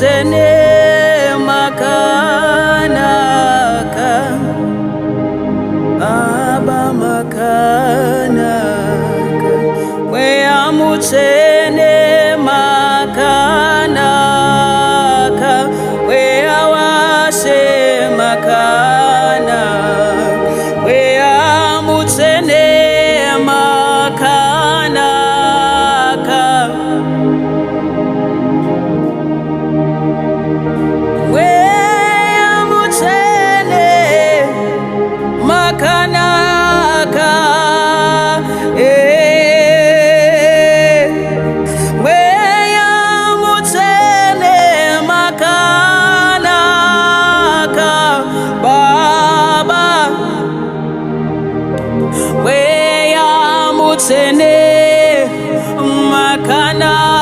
mutene makanaka Baba makanaka Wea mutene makanaka Wea wase makana Wea mutene makanaka Wea mutene makanaka Mutene makanaka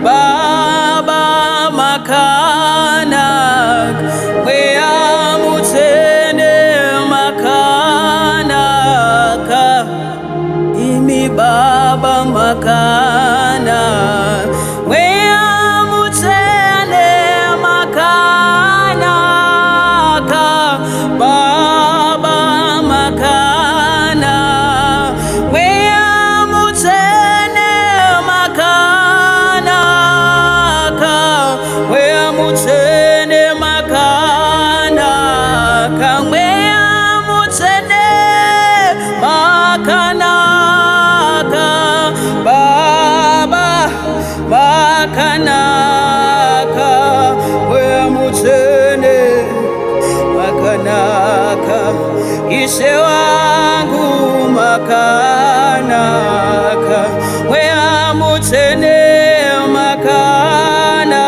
Baba makanak Wea mutene makanaka Imi Baba makanak Wea mutene makanaka Baba makanak Makanaka, wea mutene makanaka, ise wangu makanaka, wea mutene makanaka,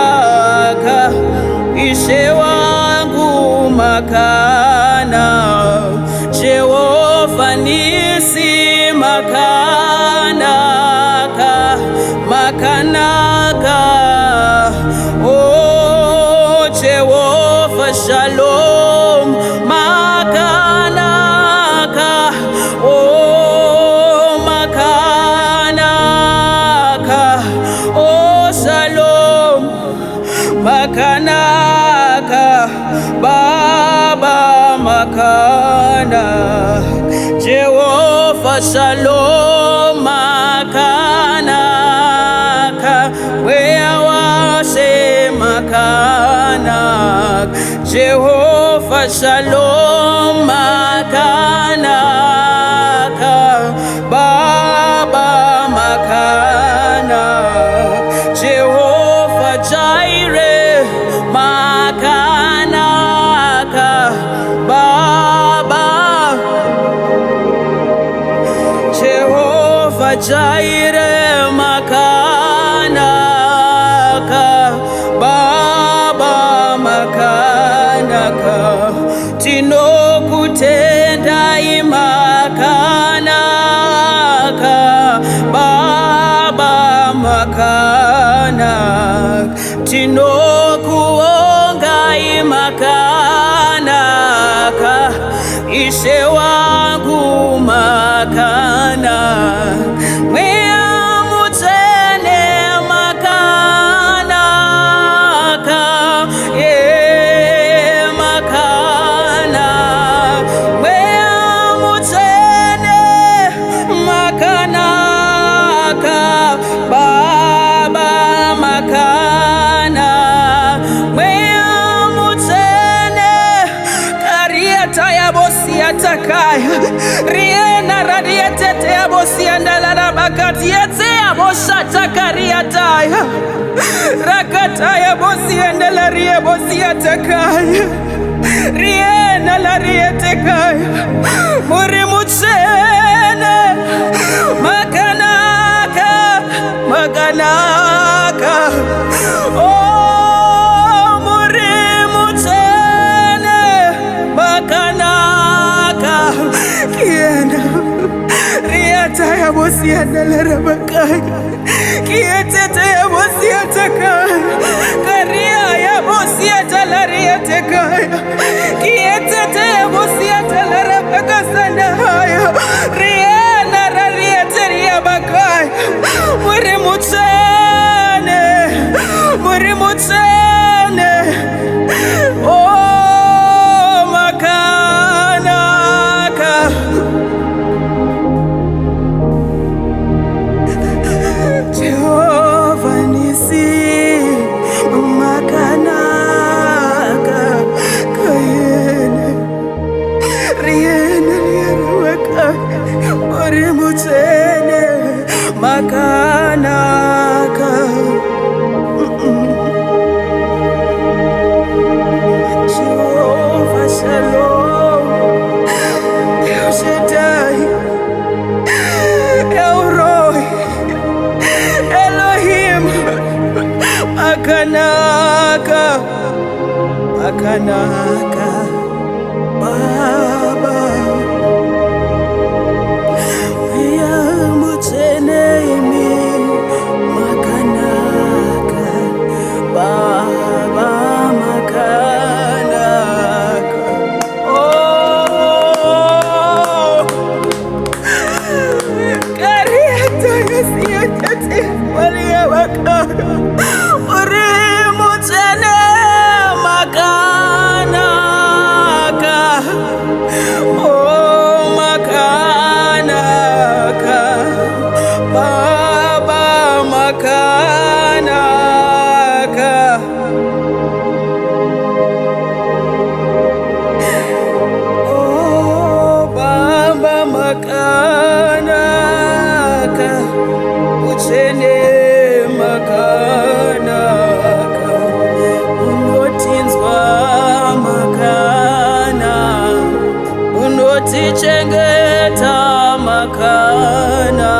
ise wangu makana, Jehova nisi makanaka, makanaka, oh Jehovah Shalom, makanaka, oh makanaka, oh Shalom, makanaka, Baba makana, Jehovah Shalom, makanaka, wea wase makanak, Jehovah Shalom, makanaka, Baba makanak, Jehovah Jireh, makanaka, Baba Jehovah Jireh makanaka Baba makanaka Tino kutenda imakanaka Baba makanak Tino kuonga imakanaka Ise wangu makana Wea mutene makanaka makana Wea mutene makanaka Baba makana Wea mutene karieta ya bosi atakaya Riena radietete ya bosi andala bakati yete ya bosha takaria taya Rakata ya bosi andala rie bosi atakaya Riena la rietekaya Muri mutene makanaka makanaka Oh muri mutene makanaka Kienda Riata ya bosi andala rabakaya Kietete ya bosi atakaya Karia ya bosi atala rietekaya Kietete ya bosi atala rabakasana haya Riena rarieteria bakaya Muri mutene akanaka, akanaka Baba uyamutshene imi makanaka Baba makanaka. Oh, kariata yasiatate walia wakara urimutshene makanaka. Oh, makanaka Baba makanaka. Oh, Baba makanaka utshene makanaka unotinzwa makana unotichengeta makanaka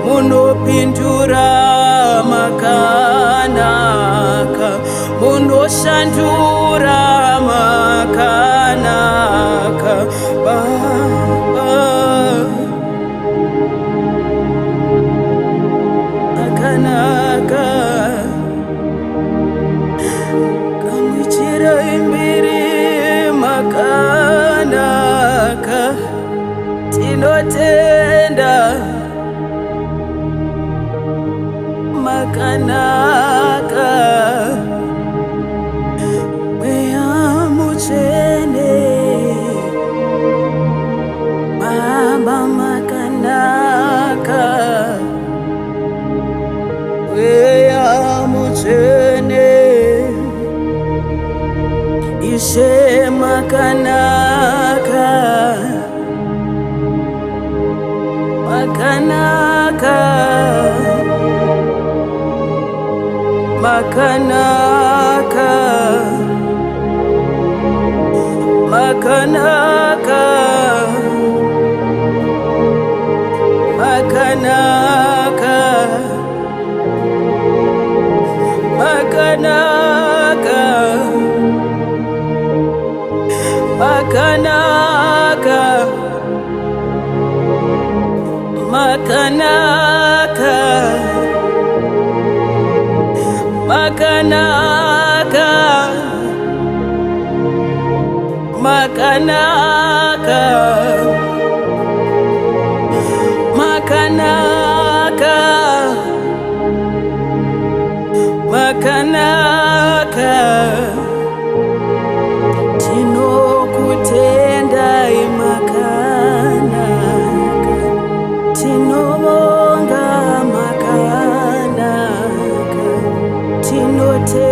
munopindura makanaka munoshandura makanaka Baba makanaka kamuchira imbiri makanaka tinotenda makanaka mweya mutsvene Baba makanaka mweya mutsvene Ishe makanaka makanaka makanaka makanaka makanaka makanaka makanaka makanaka makanaka makanaka makanaka makanaka tinokutendai makanaka tinobonga makanaka tinote